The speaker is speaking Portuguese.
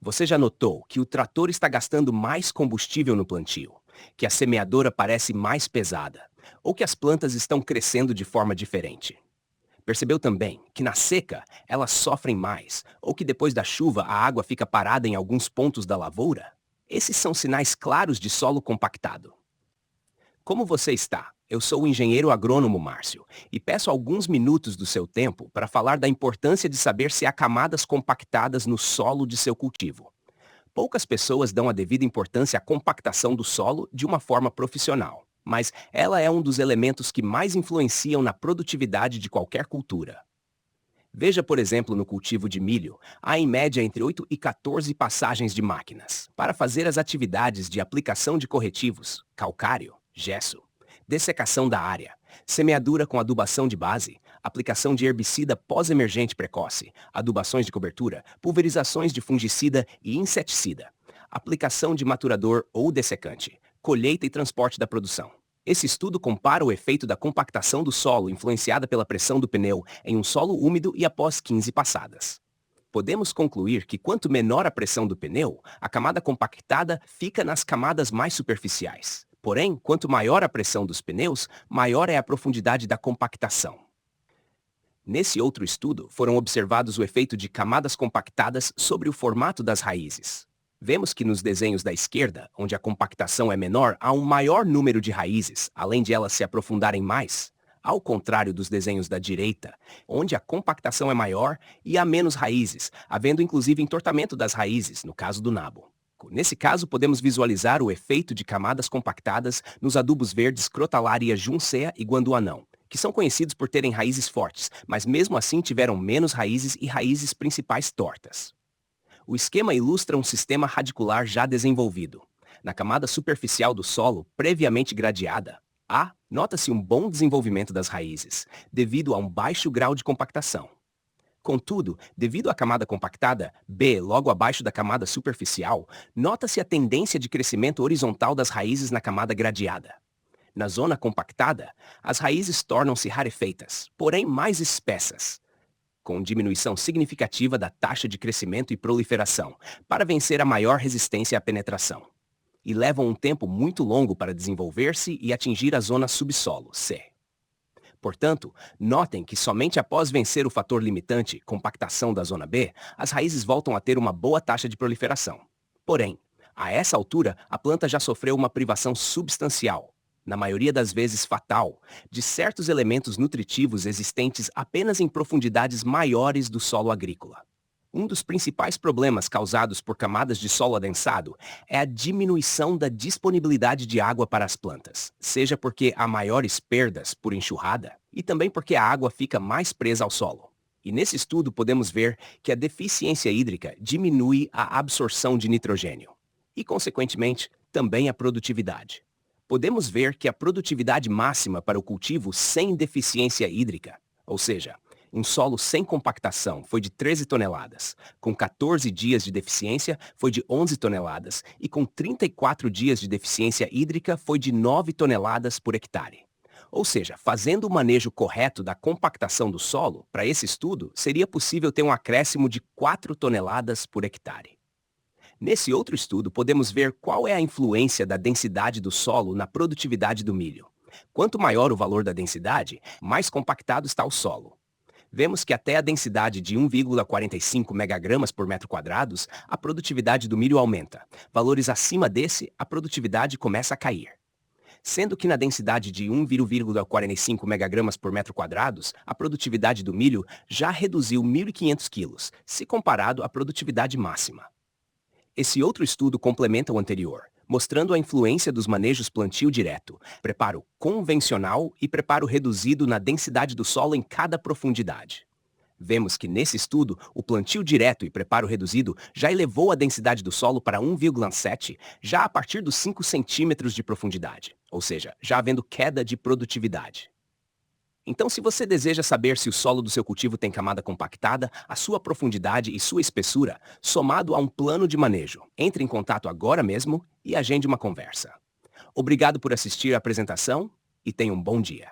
Você já notou que o trator está gastando mais combustível no plantio, que a semeadora parece mais pesada, ou que as plantas estão crescendo de forma diferente? Percebeu também que na seca elas sofrem mais, ou que depois da chuva a água fica parada em alguns pontos da lavoura? Esses são sinais claros de solo compactado. Como você está? Eu sou o engenheiro agrônomo Márcio e peço alguns minutos do seu tempo para falar da importância de saber se há camadas compactadas no solo de seu cultivo. Poucas pessoas dão a devida importância à compactação do solo de uma forma profissional, mas ela é um dos elementos que mais influenciam na produtividade de qualquer cultura. Veja, por exemplo, no cultivo de milho, há em média entre 8 e 14 passagens de máquinas para fazer as atividades de aplicação de corretivos, calcário, gesso, dessecação da área, semeadura com adubação de base, aplicação de herbicida pós-emergente precoce, adubações de cobertura, pulverizações de fungicida e inseticida, aplicação de maturador ou dessecante, colheita e transporte da produção. Esse estudo compara o efeito da compactação do solo influenciada pela pressão do pneu em um solo úmido e após 15 passadas. Podemos concluir que quanto menor a pressão do pneu, a camada compactada fica nas camadas mais superficiais. Porém, quanto maior a pressão dos pneus, maior é a profundidade da compactação. Nesse outro estudo, foram observados o efeito de camadas compactadas sobre o formato das raízes. Vemos que nos desenhos da esquerda, onde a compactação é menor, há um maior número de raízes, além de elas se aprofundarem mais. Ao contrário dos desenhos da direita, onde a compactação é maior e há menos raízes, havendo inclusive entortamento das raízes, no caso do nabo. Nesse caso, podemos visualizar o efeito de camadas compactadas nos adubos verdes Crotalaria juncea e Guanduanão, que são conhecidos por terem raízes fortes, mas mesmo assim tiveram menos raízes e raízes principais tortas. O esquema ilustra um sistema radicular já desenvolvido. Na camada superficial do solo, previamente gradeada, A, nota-se um bom desenvolvimento das raízes, devido a um baixo grau de compactação. Contudo, devido à camada compactada, B, logo abaixo da camada superficial, nota-se a tendência de crescimento horizontal das raízes na camada gradeada. Na zona compactada, as raízes tornam-se rarefeitas, porém mais espessas, com diminuição significativa da taxa de crescimento e proliferação, para vencer a maior resistência à penetração. E levam um tempo muito longo para desenvolver-se e atingir a zona subsolo, C. Portanto, notem que somente após vencer o fator limitante, compactação da zona B, as raízes voltam a ter uma boa taxa de proliferação. Porém, a essa altura, a planta já sofreu uma privação substancial, na maioria das vezes fatal, de certos elementos nutritivos existentes apenas em profundidades maiores do solo agrícola. Um dos principais problemas causados por camadas de solo adensado é a diminuição da disponibilidade de água para as plantas, seja porque há maiores perdas por enxurrada e também porque a água fica mais presa ao solo. E nesse estudo podemos ver que a deficiência hídrica diminui a absorção de nitrogênio e, consequentemente, também a produtividade. Podemos ver que a produtividade máxima para o cultivo sem deficiência hídrica, ou seja, um solo sem compactação, foi de 13 toneladas, com 14 dias de deficiência foi de 11 toneladas e com 34 dias de deficiência hídrica foi de 9 toneladas por hectare. Ou seja, fazendo o manejo correto da compactação do solo, para esse estudo, seria possível ter um acréscimo de 4 toneladas por hectare. Nesse outro estudo, podemos ver qual é a influência da densidade do solo na produtividade do milho. Quanto maior o valor da densidade, mais compactado está o solo. Vemos que até a densidade de 1,45 megagramas por metro quadrado, a produtividade do milho aumenta. Valores acima desse, a produtividade começa a cair. Sendo que na densidade de 1,45 megagramas por metro quadrado, a produtividade do milho já reduziu 1.500 quilos, se comparado à produtividade máxima. Esse outro estudo complementa o anterior, mostrando a influência dos manejos plantio direto, preparo convencional e preparo reduzido na densidade do solo em cada profundidade. Vemos que nesse estudo, o plantio direto e preparo reduzido já elevou a densidade do solo para 1,7 já a partir dos 5 centímetros de profundidade, ou seja, já havendo queda de produtividade. Então, se você deseja saber se o solo do seu cultivo tem camada compactada, a sua profundidade e sua espessura, somado a um plano de manejo, entre em contato agora mesmo e agende uma conversa. Obrigado por assistir a apresentação e tenha um bom dia.